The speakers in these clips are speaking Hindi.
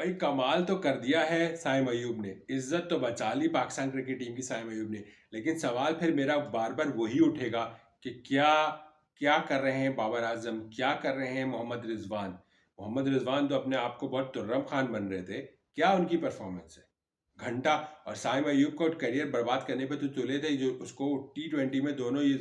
भाई कमाल तो कर दिया है साइम अयूब ने, इज्जत तो बचा ली पाकिस्तान क्रिकेट टीम की साइम अयूब ने। लेकिन सवाल फिर मेरा बार बार वही उठेगा कि क्या क्या कर रहे हैं बाबर आजम, क्या कर रहे हैं मोहम्मद रिजवान। मोहम्मद रिजवान तो अपने आप को बहुत तुर्रम खान बन रहे थे, क्या उनकी परफॉर्मेंस है घंटा। और साइम अयूब को करियर बर्बाद करने पे तो तुले थे, जो उसको T20 में दोनों ये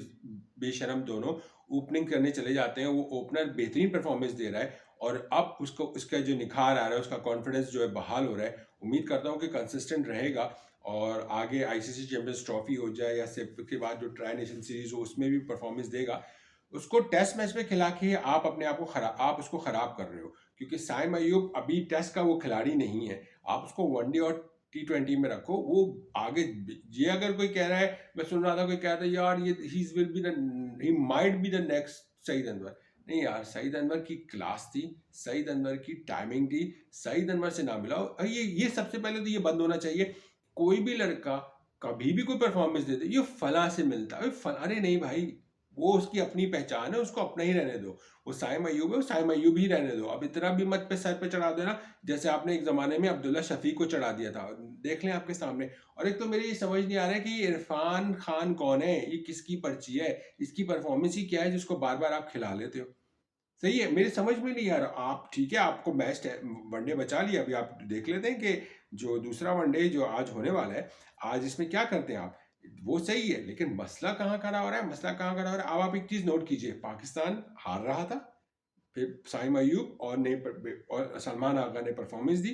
बेशरम दोनों ओपनिंग करने चले जाते हैं, वो ओपनर बेहतरीन परफॉर्मेंस दे रहा है। और अब उसको उसका जो निखार आ रहा है, उसका कॉन्फिडेंस जो है बहाल हो रहा है। उम्मीद करता हूँ कि कंसिस्टेंट रहेगा और आगे आईसीसी चैंपियंस ट्रॉफी हो जाए या सिर्फ के बाद जो ट्राई नेशन सीरीज हो उसमें भी परफॉर्मेंस देगा। उसको टेस्ट मैच में खिला के आप अपने आप को खराब, आप उसको खराब कर रहे हो, क्योंकि साइम अयूब अभी टेस्ट का वो खिलाड़ी नहीं है। आप उसको वनडे और T20 में रखो, वो आगे। ये अगर कोई कह रहा है, मैं सुन रहा था कोई कह रहा था यार ये ही might be the next Saeed Anwar. नहीं यार, सईद अनवर की क्लास थी, सईद अनवर की टाइमिंग थी, सईद अनवर से ना मिलाओ। ये सबसे पहले तो ये बंद होना चाहिए। कोई भी लड़का कभी भी कोई परफॉर्मेंस देते ये फला से मिलता है, अरे नहीं भाई, वो उसकी अपनी पहचान है, उसको अपना ही रहने दो। वो साइम अयूब है, वो साइम अयूब ही रहने दो। अब इतना भी मत पे सर पे चढ़ा देना जैसे आपने एक जमाने में अब्दुल्ला शफी को चढ़ा दिया था। देख लें आपके सामने। और एक तो मेरी ये समझ नहीं आ रहा है कि ये इरफान खान कौन है, ये किसकी पर्ची है, इसकी परफॉर्मेंस ही क्या है जिसको बार बार आप खिला लेते हो। सही है, मेरी समझ में नहीं आ रहा। आप ठीक है, आपको मैच वनडे बचा लिया, अभी आप देख लेते हैं कि जो दूसरा वनडे जो आज होने वाला है, आज इसमें क्या करते हैं आप। वो सही है, लेकिन मसला कहाँ खड़ा हो रहा है, मसला कहाँ खड़ा हो रहा है। अब आप एक चीज नोट कीजिए, पाकिस्तान हार रहा था, फिर साइम अयूब और सलमान आगा ने परफॉर्मेंस दी,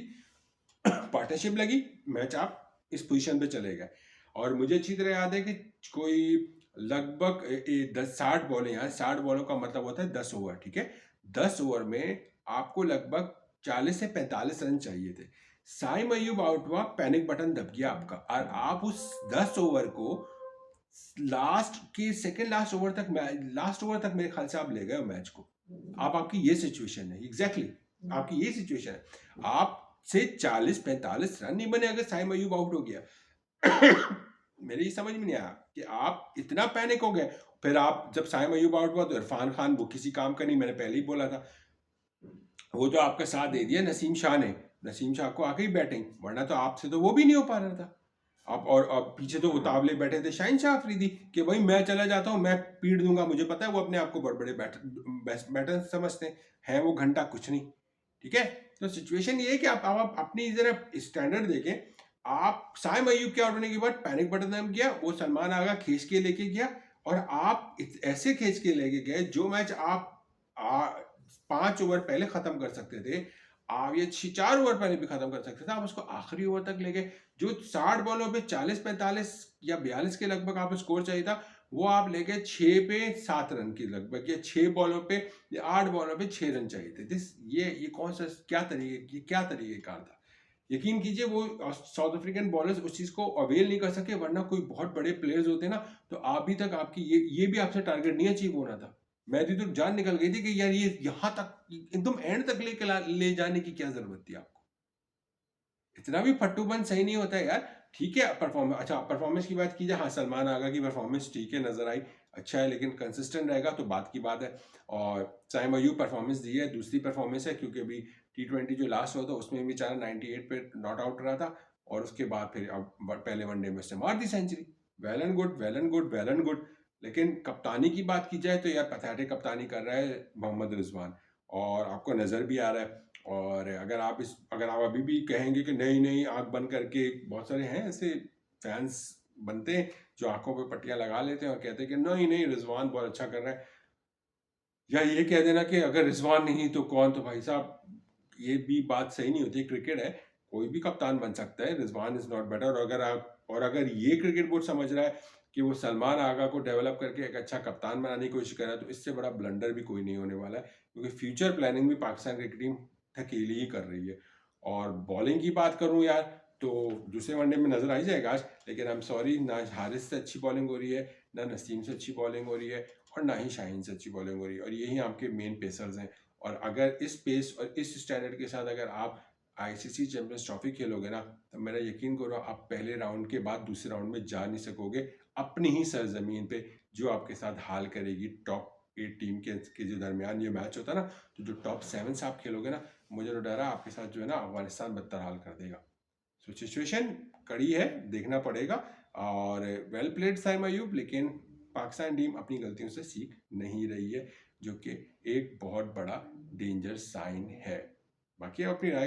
पार्टनरशिप लगी, मैच आप इस पोजीशन पे चले गए। और मुझे अच्छी तरह याद है कि कोई लगभग 60 बॉलें, यहाँ 60 बॉलों का मतलब होता है 10 ओवर, ठीक है। 10 ओवर में आपको लगभग 40 से 45 रन चाहिए थे। साइम अयूब आउट हुआ, पैनिक बटन दब गया आपका, और आप उस 10 ओवर को लास्ट के सेकेंड लास्ट ओवर तक मेरे ख्याल से आप ले गए मैच को। आप आपकी ये सिचुएशन है, एग्जैक्टली आपकी ये सिचुएशन है। आप से 40-45 रन नहीं बने अगर साइम अयूब आउट हो गया। मेरी समझ में नहीं आया कि आप इतना पैनिक हो गए। फिर आप जब साइम अयूब आउट हुआ तो इरफान खान वो किसी काम का नहीं, मैंने पहले ही बोला था। वो तो आपका साथ दे दिया नसीम शाह ने, नसीम शाह को आ गई बैटिंग, वरना तो आपसे तो वो भी नहीं हो पा रहा था। आप और अब पीछे तो उतावले बैठे थे शाहीन शाह अफरीदी कि भाई मैं चला जाता हूँ, मैं पीट दूंगा। मुझे पता है वो अपने आप को बड़े बड़े बैटर समझते हैं वो घंटा कुछ नहीं, ठीक है। तो सिचुएशन ये है कि आप अपनी जरा स्टैंडर्ड देखें। आप साइम अयूब के आउट होने के बाद पैनिक बटन दब गया, वो सलमान आगा खींच के लेके गया, और आप ऐसे खींच के लेके गए जो मैच आप 5 ओवर पहले खत्म कर सकते थे, आप ये 4 ओवर पहले भी खत्म कर सकते थे, आप उसको आखिरी ओवर तक ले गए। जो 60 बॉलों पे 40-45 या 42 के लगभग आप स्कोर चाहिए था, वो आप ले गए 6 पे 7 रन की लगभग, या 6 बॉलों पे या 8 बॉलों पे 6 रन चाहिए थे। ये कौन सा क्या तरीकेकार था। यकीन कीजिए वो साउथ अफ्रीकन बॉलर्स उस चीज को अवेल नहीं कर सके, वरना कोई बहुत बड़े प्लेयर्स होते ना तो अभी तक आपकी ये भी आपसे टारगेट नहीं अचीव होना था। मैं तो जान निकल गई थी कि यार ये यहाँ तक एकदम एंड तक ले जाने की क्या जरूरत थी आपको। इतना भी फट्टूपन सही नहीं होता है यार। ठीक है, परफॉर्मेंस, अच्छा परफॉर्मेंस की बात की जाए, हाँ सलमान आगा की परफॉर्मेंस ठीक है, नजर आई, अच्छा है, लेकिन कंसिस्टेंट रहेगा तो बात की बात है। और साइम अयूब परफॉर्मेंस दी है, दूसरी परफॉर्मेंस है, क्योंकि अभी T20 जो लास्ट हुआ था उसमें बेचारा 98 पे नॉट आउट रहा था, और उसके बाद फिर अब पहले वनडे में उसने मार दी century. Well and good, well and good, well and good. लेकिन कप्तानी की बात की जाए तो यार पैथेटिक कप्तानी कर रहा है मोहम्मद रिजवान, और आपको नजर भी आ रहा है। और अगर आप अभी भी कहेंगे कि नहीं नहीं आंख बंद करके, बहुत सारे हैं ऐसे फैंस बनते हैं जो आंखों पे पट्टियां लगा लेते हैं और कहते हैं कि नहीं नहीं रिजवान बहुत अच्छा कर रहा है, या ये कह देना कि अगर रिजवान नहीं तो कौन। तो भाई साहब ये भी बात सही नहीं होती, क्रिकेट है, कोई भी कप्तान बन सकता है, रिजवान इज नॉट बेटर। और अगर ये क्रिकेट बोर्ड समझ रहा है कि वो सलमान आगा को डेवलप करके एक अच्छा कप्तान बनाने की कोशिश कर रहा है, तो इससे बड़ा ब्लंडर भी कोई नहीं होने वाला है, क्योंकि फ्यूचर प्लानिंग भी पाकिस्तान क्रिकेट टीम अकेली ही कर रही है। और बॉलिंग की बात करूं यार, तो दूसरे वनडे में नजर आ ही जाएगा आज, लेकिन आई एम सॉरी, ना हारिस से अच्छी बॉलिंग हो रही है, ना नसीम से अच्छी बॉलिंग हो रही है, और ना ही शाहीन से अच्छी बॉलिंग हो रही है, और यही आपके मेन पेसर्स हैं। और अगर इस पेस और इस स्टैंडर्ड के साथ अगर आप आईसीसी चैंपियंस ट्रॉफी खेलोगे ना, तो मेरा यकीन करो आप पहले राउंड के बाद दूसरे राउंड में जा नहीं सकोगे, अपनी ही सरजमीन पे जो आपके साथ हाल करेगी टॉप 8 टीम के जो दरमियान ये मैच होता है ना, तो जो टॉप 7 से आप खेलोगे ना, मुझे तो डर है आपके साथ जो है ना अफगानिस्तान बदतर हाल कर देगा। सो सिचुएशन कड़ी है, देखना पड़ेगा। और वेल प्लेड साइम अयूब, लेकिन पाकिस्तान टीम अपनी गलतियों से सीख नहीं रही है, जो कि एक बहुत बड़ा डेंजर साइन है। बाकी आप अपनी राय